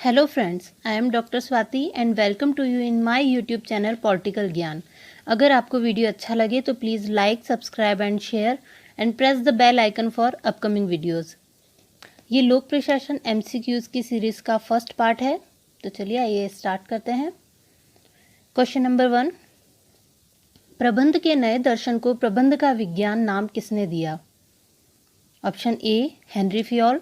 Hello friends, I am doctor Swati and welcome to you in my YouTube channel Political Gyan. अगर आपको वीडियो अच्छा लगे तो please like, subscribe and share and press the bell icon for upcoming videos. ये लोक प्रशासन एमसीक्यूज़ की सीरीज़ का फर्स्ट पार्ट है, तो चलिए आइए स्टार्ट करते हैं। क्वेश्चन नंबर 1, प्रबंध के नए दर्शन को प्रबंध का विज्ञान नाम किसने दिया? Option A Henri Fayol,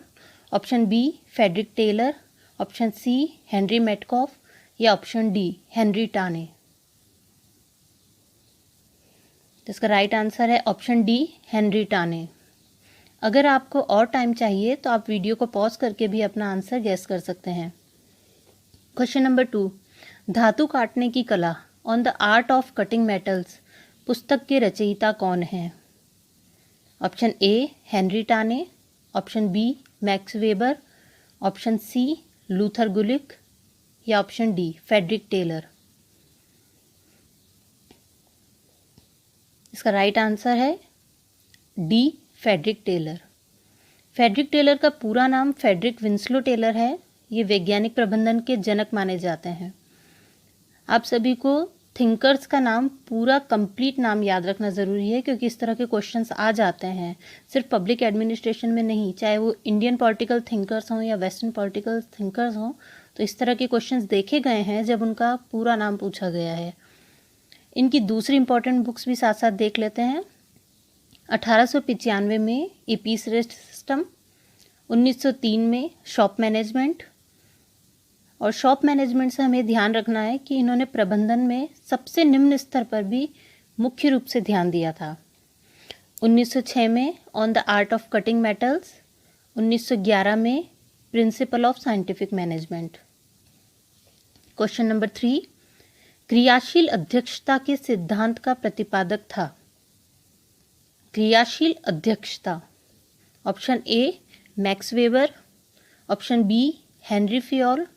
option B Frederick Taylor, option C Henry Metcalfe या ऑप्शन डी हेनरी टाने। तो इसका राइट आंसर है ऑप्शन डी हेनरी टाने। अगर आपको और टाइम चाहिए तो आप वीडियो को पॉज करके भी अपना आंसर गेस कर सकते हैं। क्वेश्चन नंबर 2, धातु काटने की कला on the art of cutting metals पुस्तक के रचयिता कौन हैं? Option A Henry Towne, option B Max Weber, option C Luther Gulick या ऑप्शन डी फ्रेडरिक टेलर। इसका राइट आंसर है D Frederick Taylor. Frederick Taylor का पूरा नाम फ्रेडरिक विंस्लो टेलर है। ये वैज्ञानिक प्रबंधन के जनक माने जाते हैं। आप सभी को थिंकर्स का नाम पूरा कंप्लीट नाम याद रखना ज़रूरी है, क्योंकि इस तरह के क्वेश्चंस आ जाते हैं सिर्फ पब्लिक एडमिनिस्ट्रेशन में नहीं, चाहे वो इंडियन पॉलिटिकल थिंकर्स हों या वेस्टर्न पॉलिटिकल थिंकर्स हों, तो इस तरह के क्वेश्चंस देखे गए हैं जब उनका पूरा नाम पूछा गया है। इनकी दूसरी इंपॉर्टेंट बुक्स भी साथ साथ देख लेते हैं। 1895 में ए पीस रेस्ट सिस्टम, 1903 में शॉप मैनेजमेंट। और शॉप मैनेजमेंट से हमें ध्यान रखना है कि इन्होंने प्रबंधन में सबसे निम्न स्तर पर भी मुख्य रूप से ध्यान दिया था। 1906 में on the art of cutting metals, 1911 में principle of scientific management. Question number 3, क्रियाशील अध्यक्षता के सिद्धांत का प्रतिपादक था? क्रियाशील अध्यक्षता, option A Max Weber, option B Henri Fayol,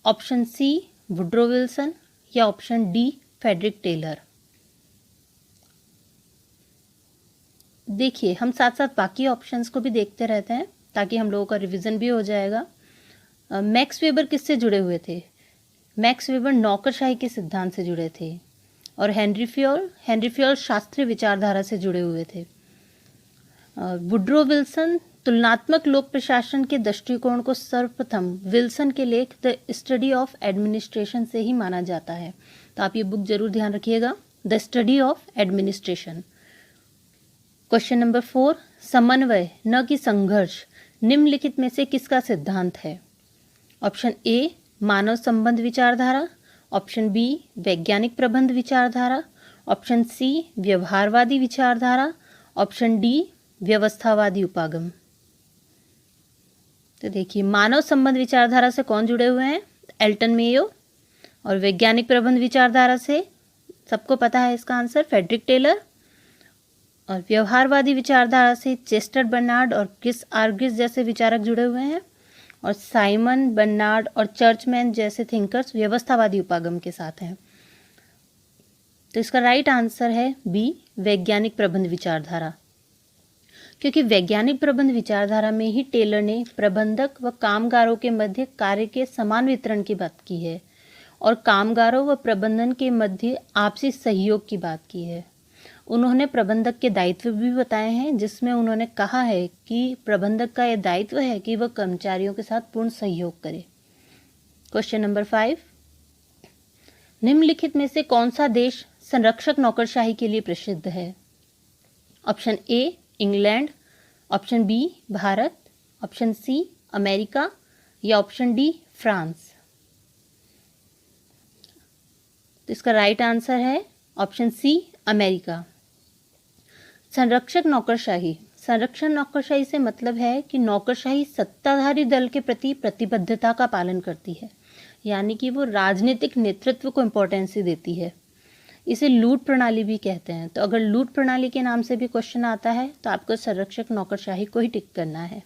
option C Woodrow Wilson या ऑप्शन डी फ्रेडरिक टेलर। देखिए, हम साथ साथ बाकी ऑप्शंस को भी देखते रहते हैं ताकि हम लोगों का रिवीजन भी हो जाएगा। मैक्स वेबर किससे जुड़े हुए थे? मैक्स वेबर नौकरशाही के सिद्धांत से जुड़े थे। और हेनरी फ्योल शास्त्रीय विचारधारा से जुड़े हुए थे। वुड्रो विल्सन तुलनात्मक लोक प्रशासन के दृष्टिकोण को सर्वप्रथम विल्सन के लेख द स्टडी ऑफ एडमिनिस्ट्रेशन से ही माना जाता है। तो आप ये बुक जरूर ध्यान रखिएगा, the study of administration. Question number 4, समन्वय न कि संघर्ष निम्नलिखित में से किसका सिद्धांत है? ऑप्शन ए मानव संबंध विचारधारा, ऑप्शन बी वैज्ञानिक प्रबंध विचारधारा, ऑप्शन सी व्यवहारवादी विचारधारा, ऑप्शन डी व्यवस्थावादी उपागम। तो देखिए, मानव संबंध विचारधारा से कौन जुड़े हुए हैं? Elton Mayo. और वैज्ञानिक प्रबंध विचारधारा से सबको पता है इसका आंसर, फ्रेडरिक टेलर। और व्यवहारवादी विचारधारा से चेस्टर बर्नार्ड और क्रिस आर्गिस जैसे विचारक जुड़े हुए हैं। और साइमन बर्नार्ड और चर्चमैन जैसे थिंकर्स व्यवस्थावादी उपागम के साथ हैं। तो इसका राइट आंसर है बी वैज्ञानिक प्रबंध विचारधारा, क्योंकि वैज्ञानिक प्रबंध विचारधारा में ही टेलर ने प्रबंधक व कामगारों के मध्य कार्य के समान वितरण की बात की है और कामगारों व प्रबंधन के मध्य आपसी सहयोग की बात की है। उन्होंने प्रबंधक के दायित्व भी बताए हैं, जिसमें उन्होंने कहा है कि प्रबंधक का यह दायित्व है कि वह कर्मचारियों के साथ पूर्ण सहयोग करे। क्वेश्चन नंबर 5, निम्नलिखित में से कौन सा देश संरक्षक नौकरशाही के लिए प्रसिद्ध है? Option A England, option B Bharat, option C America या ऑप्शन डी फ्रांस। तो इसका राइट आंसर है ऑप्शन सी अमेरिका। संरक्षक नौकरशाही से मतलब है कि नौकरशाही सत्ताधारी दल के प्रति प्रतिबद्धता का पालन करती है, यानी कि वो राजनीतिक नेतृत्व को इम्पोर्टेंस देती है। इसे लूट प्रणाली भी कहते हैं। तो अगर लूट प्रणाली के नाम से भी क्वेश्चन आता है तो आपको संरक्षक नौकरशाही को ही टिक करना है।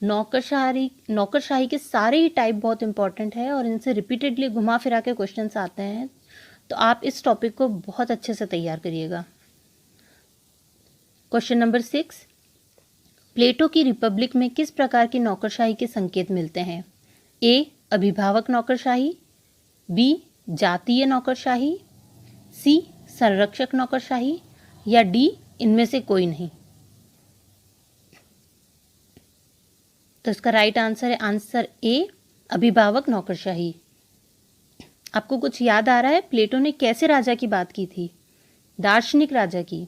नौकरशाही के सारे ही टाइप बहुत इंपॉर्टेंट है और इनसे रिपीटेडली घुमा फिरा के क्वेश्चंस आते हैं, तो आप इस टॉपिक को बहुत अच्छे से तैयार करिएगा। क्वेश्चन नंबर 6, प्लेटो की रिपब्लिक में किस प्रकार की नौकरशाही के संकेत मिलते हैं? ए अभिभावक नौकरशाही, बी जातीय नौकरशाही, सी संरक्षक नौकरशाही या डी इनमें से कोई नहीं। तो इसका राइट आंसर है आंसर ए अभिभावक नौकरशाही। आपको कुछ याद आ रहा है? प्लेटो ने कैसे राजा की बात की थी? दार्शनिक राजा की।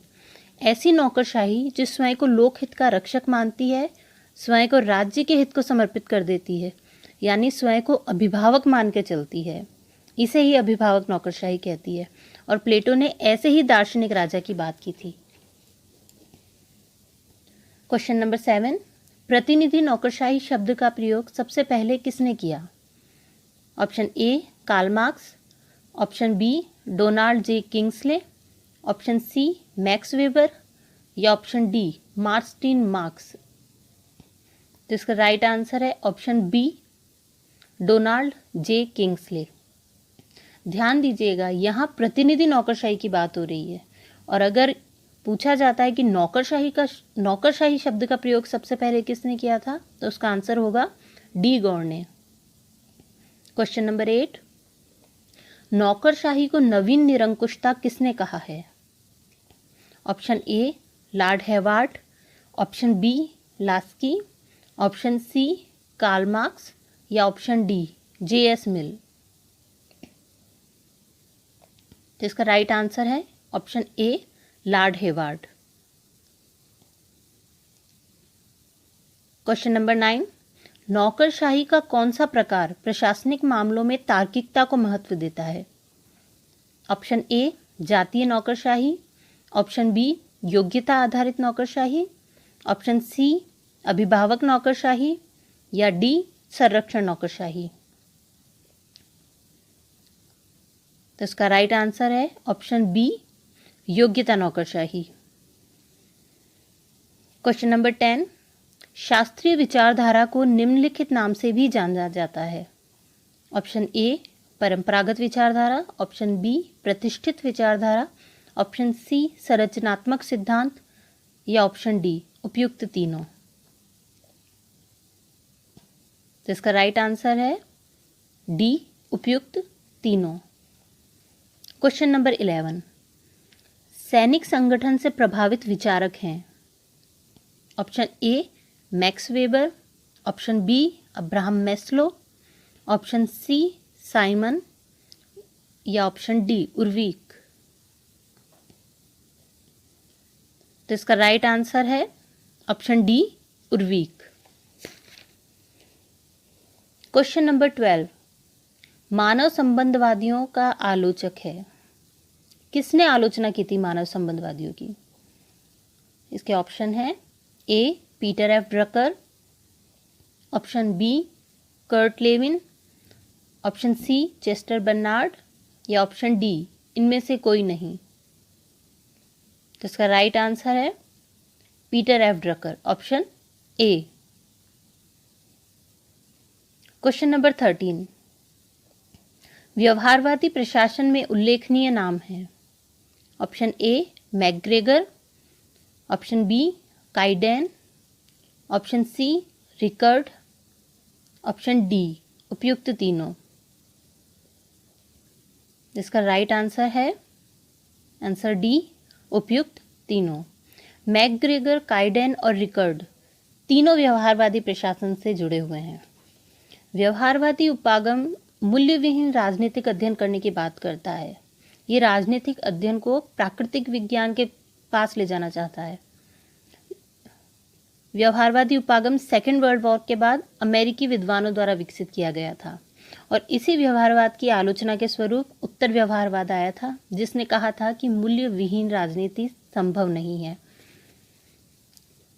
ऐसी नौकरशाही जो स्वयं को लोकहित का रक्षक मानती है, स्वयं को राज्य के हित को समर्पित कर देती है, यानी स्वयं को अभिभावक मान के चलती है, इसे ही अभिभावक नौकरशाही कहती है। और प्लेटो ने ऐसे ही दार्शनिक राजा की बात की थी। क्वेश्चन नंबर 7, प्रतिनिधि नौकरशाही शब्द का प्रयोग सबसे पहले किसने किया? Option A Karl Marx, option B Donald J Kingsley, option C Max Weber या ऑप्शन डी मार्टिन मार्क्स। तो इसका राइट आंसर है option B Donald J Kingsley. ध्यान दीजिएगा, यहाँ प्रतिनिधि नौकरशाही की बात हो रही है, और अगर पूछा जाता है कि नौकरशाही शब्द का प्रयोग सबसे पहले किसने किया था, तो उसका आंसर होगा डी गौड़ ने। क्वेश्चन नंबर 8, नौकरशाही को नवीन निरंकुशता किसने कहा है? Option A Lord Hayward, option B Laski, option C Karl Marx या ऑप्शन डी जे.एस. मिल। तो इसका राइट आंसर है option A Lord Hayward. Question number 9, नौकरशाही का कौन सा प्रकार प्रशासनिक मामलों में तार्किकता को महत्व देता है? ऑप्शन ए जातीय नौकरशाही, ऑप्शन बी योग्यता आधारित नौकरशाही, ऑप्शन सी अभिभावक नौकरशाही या डी संरक्षण नौकरशाही। तो इसका राइट आंसर है ऑप्शन बी योग्यता नौकरशाही। क्वेश्चन नंबर 10, शास्त्रीय विचारधारा को निम्नलिखित नाम से भी जाना जाता है। ऑप्शन ए परंपरागत विचारधारा, ऑप्शन बी प्रतिष्ठित विचारधारा, ऑप्शन सी संरचनात्मक सिद्धांत या ऑप्शन डी उपयुक्त तीनों। तो इसका राइट आंसर है डी उपयुक्त तीनों। क्वेश्चन नंबर 11, सैनिक संगठन से प्रभावित विचारक हैं। Option A Max Weber, option B Abraham Maslow, option C Simon या ऑप्शन डी उर्विक। तो इसका राइट आंसर है option D Urwick. Question number 12, मानव संबंधवादियों का आलोचक है। किसने आलोचना की थी मानव संबंधवादियों की? इसके ऑप्शन है A Peter F Drucker, option B Kurt Lewin, option C Chester Barnard या ऑप्शन डी इनमें से कोई नहीं। तो इसका राइट आंसर है Peter F Drucker, option A. Question number 13, व्यवहारवादी प्रशासन में उल्लेखनीय नाम है। Option A McGregor, option B Caiden, option C Rickard, option D उपयुक्त तीनों। इसका राइट आंसर है आंसर डी उपयुक्त तीनों। मैकग्रेगर, काइडेन और रिकर्ड तीनों व्यवहारवादी प्रशासन से जुड़े हुए हैं। व्यवहारवादी उपागम मूल्यविहीन राजनीतिक अध्ययन करने की बात करता है। ये राजनीतिक अध्ययन को प्राकृतिक विज्ञान के पास ले जाना चाहता है। व्यवहारवादी उपागम सेकेंड वर्ल्ड वॉर के बाद अमेरिकी विद्वानों द्वारा विकसित किया गया था, और इसी व्यवहारवाद की आलोचना के स्वरूप उत्तर व्यवहारवाद आया था, जिसने कहा था कि मूल्य विहीन राजनीति संभव नहीं है।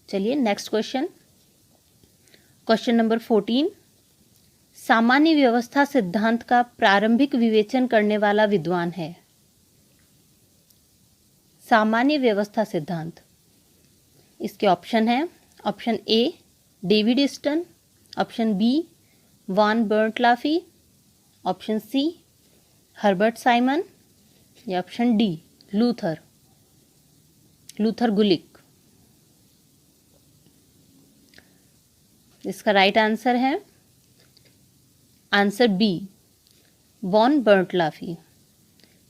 चलिए नेक्स्ट क्वेश्चन, क्वेश्चन नंबर 14, सामान्य व्यवस्था सिद्धांत का प्रारंभिक विवेचन करने वाला विद्वान है। सामान्य व्यवस्था सिद्धांत, इसके ऑप्शन है option A David Easton, option B von Bertalanffy, option C Herbert Simon या ऑप्शन डी लूथर गुलिक। इसका राइट आंसर है answer B, von Bertalanffy.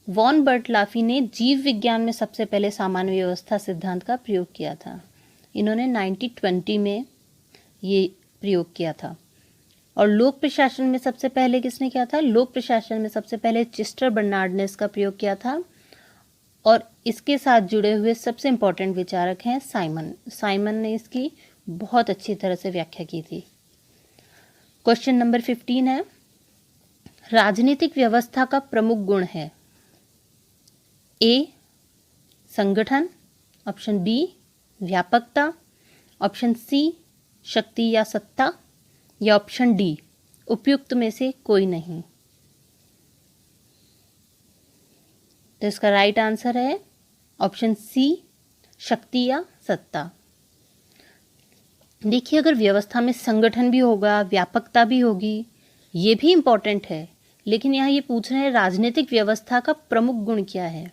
Von Bertalanffy ने जीव विज्ञान में सबसे पहले सामान्य व्यवस्था सिद्धांत का प्रयोग किया था। इन्होंने 1920 में ये प्रयोग किया था। और लोक प्रशासन में सबसे पहले किसने किया था? लोक प्रशासन में सबसे पहले चेस्टर बर्नार्ड ने इसका प्रयोग किया था। और इसके साथ जुड़े हुए सबसे इम्पोर्टेंट विचारक हैं साइमन। साइमन ने इसकी बहुत अच्छी तरह से व्याख्या की थी। क्वेश्चन नंबर 15 है, राजनीतिक व्यवस्था का प्रमुख गुण है ए, संगठन, ऑप्शन बी, व्यापकता, ऑप्शन सी, शक्ति या सत्ता, या ऑप्शन डी, उपयुक्त में से कोई नहीं। तो इसका राइट आंसर है ऑप्शन सी, शक्ति या सत्ता। देखिए, अगर व्यवस्था में संगठन भी होगा, व्यापकता भी होगी, ये भी इम्पोर्टेंट है, लेकिन यहाँ ये पूछ रहे हैं राजनीतिक व्यवस्था का प्रमुख गुण क्या है।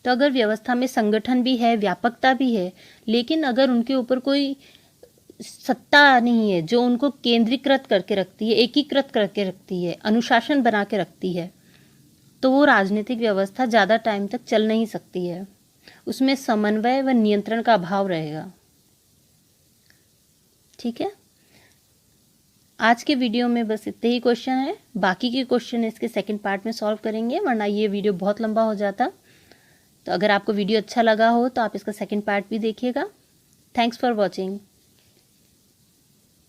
तो अगर व्यवस्था में संगठन भी है, व्यापकता भी है, लेकिन अगर उनके ऊपर कोई सत्ता नहीं है जो उनको केंद्रीकृत करके रखती है, एकीकृत करके रखती है, अनुशासन बना के रखती है, तो वो राजनीतिक व्यवस्था ज़्यादा टाइम तक चल नहीं सकती है। उसमें समन्वय व नियंत्रण का अभाव रहेगा। ठीक है, आज के वीडियो में बस इतने ही क्वेश्चन हैं। बाकी के क्वेश्चन इसके सेकंड पार्ट में सॉल्व करेंगे, वरना ये वीडियो बहुत लंबा हो जाता। तो अगर आपको वीडियो अच्छा लगा हो तो आप इसका सेकंड पार्ट भी देखिएगा। Thanks for watching.